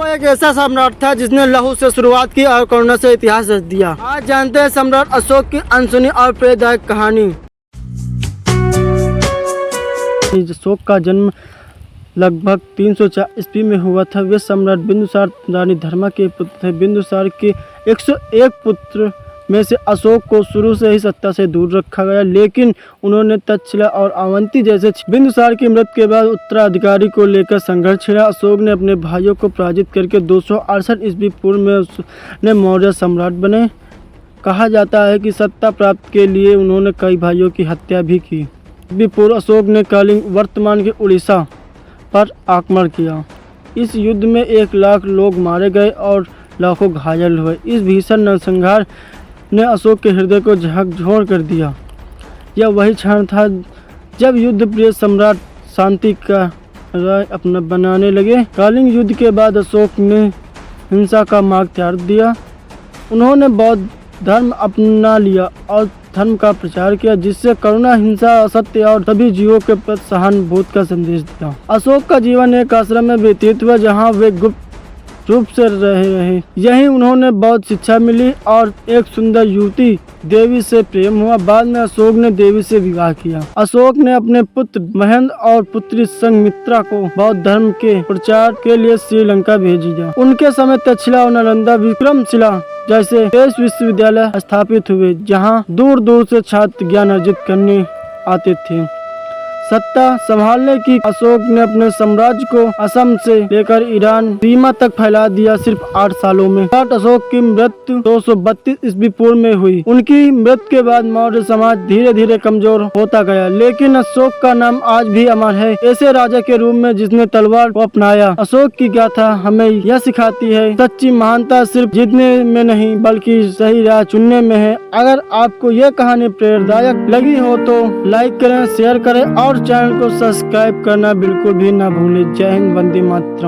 एक ऐसा सम्राट था जिसने लहू से शुरुआत की और करुणा से इतिहास रच दिया। आज जानते हैं सम्राट अशोक की अनसुनी और प्रेरणादायक कहानी। अशोक का जन्म लगभग 304 ईस्वी में हुआ था। वे सम्राट बिंदुसार रानी धर्मा के पुत्र थे। बिंदुसार के 101 पुत्र में से अशोक को शुरू से ही सत्ता से दूर रखा गया, लेकिन उन्होंने तक्षशिला और अवंती जैसे बिंदुसार की मृत्यु के बाद उत्तराधिकारी को लेकर संघर्ष छिड़ा। अशोक ने अपने भाइयों को पराजित करके 268 ईस्वी पूर्व में उसने मौर्य सम्राट बने। कहा जाता है कि सत्ता प्राप्ति के लिए उन्होंने कई भाइयों की हत्या भी की। ईस्वी पूर्व अशोक ने कलिंग वर्तमान के उड़ीसा पर आक्रमण किया। इस युद्ध में 1 लाख लोग मारे गए और लाखों घायल हुए। इस भीषण नरसंहार ने अशोक के हृदय को झकझोर कर दिया। यह वही क्षण था जब युद्ध प्रिय सम्राट शांति का राय अपना बनाने लगे। कलिंग युद्ध के बाद अशोक ने हिंसा का मार्ग त्याग दिया। उन्होंने बौद्ध धर्म अपना लिया और धर्म का प्रचार किया, जिससे करुणा, हिंसा, असत्य और सभी जीवों के प्रति सहानुभूति का संदेश दिया। अशोक का जीवन एक आश्रम में व्यतीत हुआ जहाँ वे गुप्त रूप से रहे। यहीं उन्होंने बौद्ध शिक्षा मिली और एक सुंदर युवती देवी से प्रेम हुआ। बाद में अशोक ने देवी से विवाह किया। अशोक ने अपने पुत्र महेंद्र और पुत्री संघमित्रा को बौद्ध धर्म के प्रचार के लिए श्रीलंका भेज दिया। उनके समय तक्षशिला और नालंदा, विक्रमशिला जैसे 23 विश्वविद्यालय स्थापित हुए, जहां दूर दूर से छात्र ज्ञान अर्जित करने आते थे। सत्ता संभालने की अशोक ने अपने साम्राज्य को असम से लेकर ईरान सीमा तक फैला दिया। सिर्फ 8 सालों में अशोक की मृत्यु 232 ईस्वी पूर्व में हुई। उनकी मृत्यु के बाद मौर्य समाज धीरे धीरे कमजोर होता गया, लेकिन अशोक का नाम आज भी अमर है, ऐसे राजा के रूप में जिसने तलवार को अपनाया। अशोक की गाथा हमें यह सिखाती है, सच्ची महानता सिर्फ जीतने में नहीं बल्कि सही राह चुनने में है। अगर आपको यह कहानी प्रेरणादायक लगी हो तो लाइक करें, शेयर करें और चैनल को सब्सक्राइब करना बिल्कुल भी ना भूलें। जय हिंद, वंदे मातरम।